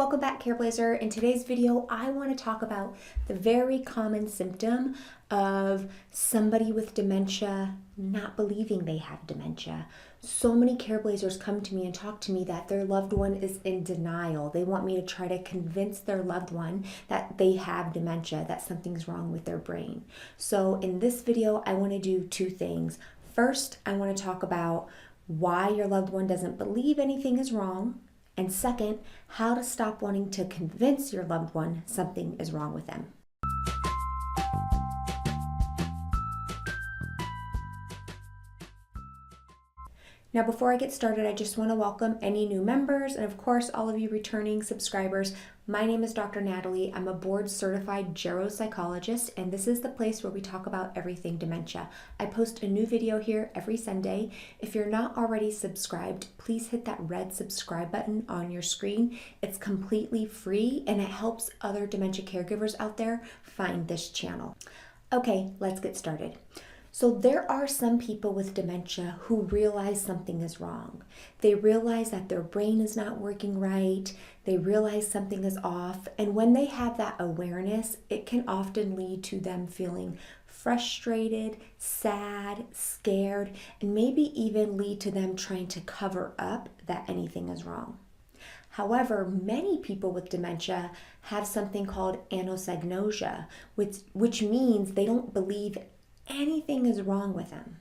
Welcome back, Careblazer. In today's video, I want to talk about the very common symptom of somebody with dementia not believing they have dementia. So many Careblazers come to me and talk to me that their loved one is in denial. They want me to try to convince their loved one that they have dementia, that something's wrong with their brain. So in this video, I want to do two things. First, I want to talk about why your loved one doesn't believe anything is wrong. And second, how to stop wanting to convince your loved one something is wrong with them. Now, before I get started, I just want to welcome any new members and, of course, all of you returning subscribers. My name is Dr. Natalie. I'm a board-certified geropsychologist, and this is the place where we talk about everything dementia. I post a new video here every Sunday. If you're not already subscribed, please hit that red subscribe button on your screen. It's completely free, and it helps other dementia caregivers out there find this channel. Okay, let's get started. So there are some people with dementia who realize something is wrong. They realize that their brain is not working right. They realize something is off. And when they have that awareness, it can often lead to them feeling frustrated, sad, scared, and maybe even lead to them trying to cover up that anything is wrong. However, many people with dementia have something called anosognosia, which means they don't believe anything is wrong with them.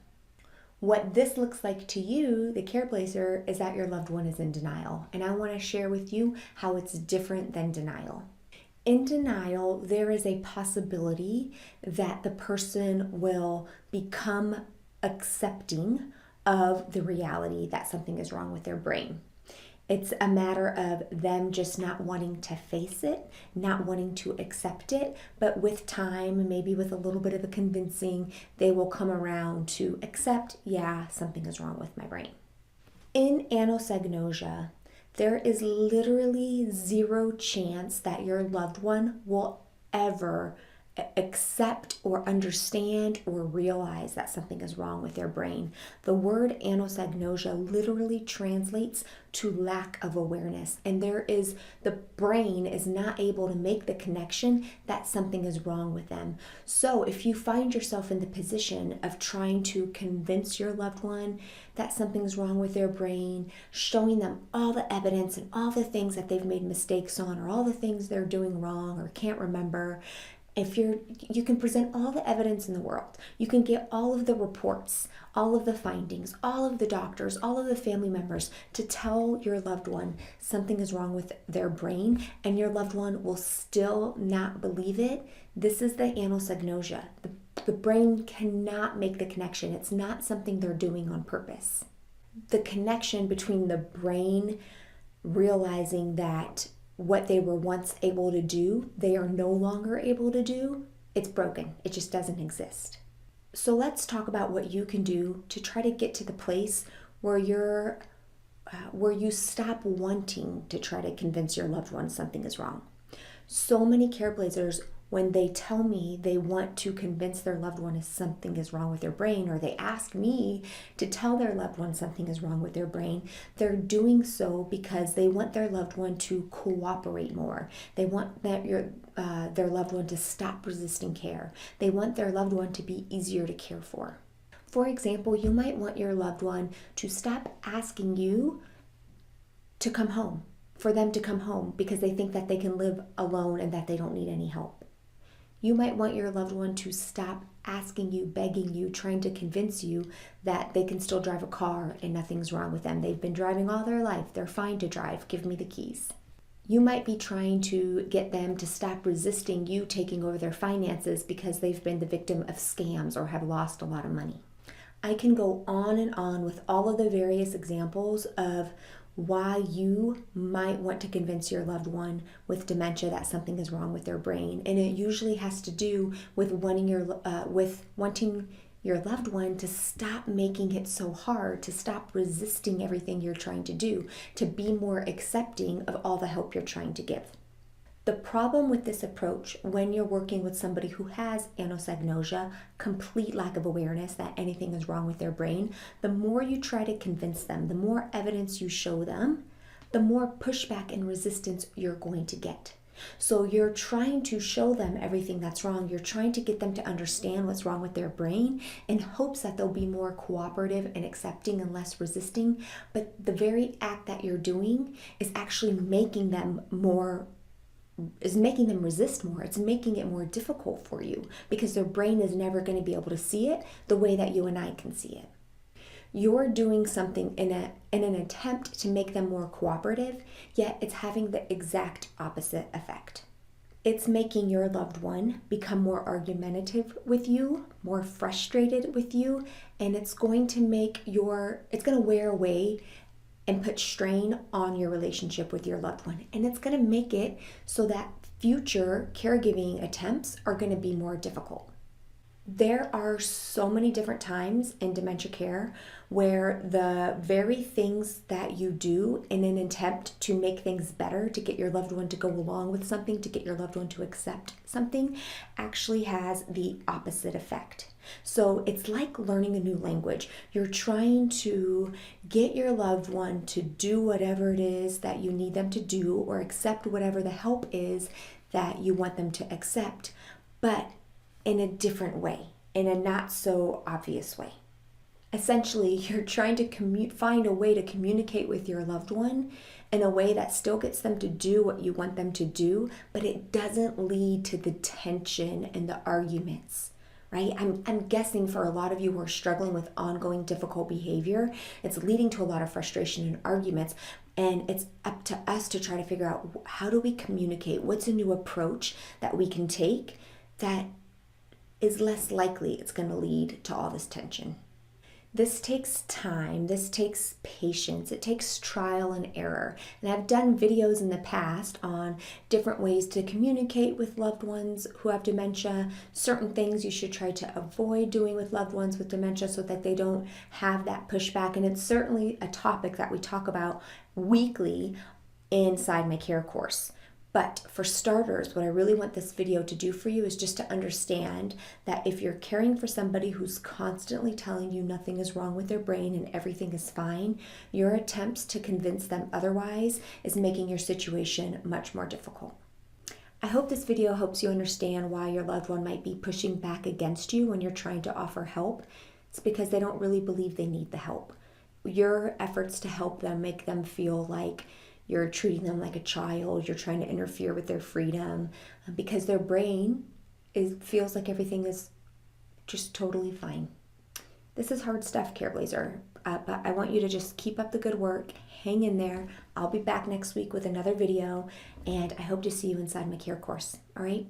What this looks like to you, the Careblazer, is that your loved one is in denial. And I want to share with you how it's different than denial. In denial, there is a possibility that the person will become accepting of the reality that something is wrong with their brain. It's a matter of them just not wanting to face it, not wanting to accept it, but with time, maybe with a little bit of a convincing, they will come around to accept, yeah, something is wrong with my brain. In anosognosia, there is literally zero chance that your loved one will ever accept or understand or realize that something is wrong with their brain. The word anosognosia literally translates to lack of awareness, and the brain is not able to make the connection that something is wrong with them. So if you find yourself in the position of trying to convince your loved one that something's wrong with their brain, showing them all the evidence and all the things that they've made mistakes on, or all the things they're doing wrong or can't remember, you can present all the evidence in the world. You can get all of the reports, all of the findings, all of the doctors, all of the family members to tell your loved one something is wrong with their brain, and your loved one will still not believe it. This is the anosognosia. The brain cannot make the connection. It's not something they're doing on purpose. The connection between the brain realizing that what they were once able to do, they are no longer able to do, it's broken. It just doesn't exist. So let's talk about what you can do to try to get to the place where you stop wanting to try to convince your loved one something is wrong. So many Careblazers, when they tell me they want to convince their loved one something is wrong with their brain, or they ask me to tell their loved one something is wrong with their brain, they're doing so because they want their loved one to cooperate more. They want their loved one to stop resisting care. They want their loved one to be easier to care for. For example, you might want your loved one to stop asking you to come home, for them to come home, because they think that they can live alone and that they don't need any help. You might want your loved one to stop asking you, begging you, trying to convince you that they can still drive a car and nothing's wrong with them. They've been driving all their life. They're fine to drive. Give me the keys. You might be trying to get them to stop resisting you taking over their finances because they've been the victim of scams or have lost a lot of money. I can go on and on with all of the various examples of why you might want to convince your loved one with dementia that something is wrong with their brain. And it usually has to do with wanting your loved one to stop making it so hard, to stop resisting everything you're trying to do, to be more accepting of all the help you're trying to give. The problem with this approach when you're working with somebody who has anosognosia, complete lack of awareness that anything is wrong with their brain, the more you try to convince them, the more evidence you show them, the more pushback and resistance you're going to get. So you're trying to show them everything that's wrong. You're trying to get them to understand what's wrong with their brain in hopes that they'll be more cooperative and accepting and less resisting. But the very act that you're doing is actually making them resist more. It's making it more difficult for you because their brain is never going to be able to see it the way that you and I can see it. You're doing something in an attempt to make them more cooperative, yet it's having the exact opposite effect. It's making your loved one become more argumentative with you, more frustrated with you, and it's going to wear away and put strain on your relationship with your loved one. And it's going to make it so that future caregiving attempts are going to be more difficult. There are so many different times in dementia care where the very things that you do in an attempt to make things better, to get your loved one to go along with something, to get your loved one to accept something, actually has the opposite effect. So it's like learning a new language. You're trying to get your loved one to do whatever it is that you need them to do or accept whatever the help is that you want them to accept, but in a different way, in a not so obvious way. Essentially, you're trying to find a way to communicate with your loved one in a way that still gets them to do what you want them to do, but it doesn't lead to the tension and the arguments, right? I'm guessing for a lot of you who are struggling with ongoing difficult behavior, it's leading to a lot of frustration and arguments. And it's up to us to try to figure out, how do we communicate? What's a new approach that we can take that is less likely it's going to lead to all this tension? This takes time, this takes patience, it takes trial and error. And I've done videos in the past on different ways to communicate with loved ones who have dementia, certain things you should try to avoid doing with loved ones with dementia so that they don't have that pushback. And it's certainly a topic that we talk about weekly inside my care course. But for starters, what I really want this video to do for you is just to understand that if you're caring for somebody who's constantly telling you nothing is wrong with their brain and everything is fine, your attempts to convince them otherwise is making your situation much more difficult. I hope this video helps you understand why your loved one might be pushing back against you when you're trying to offer help. It's because they don't really believe they need the help. Your efforts to help them make them feel like you're treating them like a child, you're trying to interfere with their freedom, because their brain feels like everything is just totally fine. This is hard stuff, Careblazer, but I want you to just keep up the good work, hang in there. I'll be back next week with another video, and I hope to see you inside my care course. All right?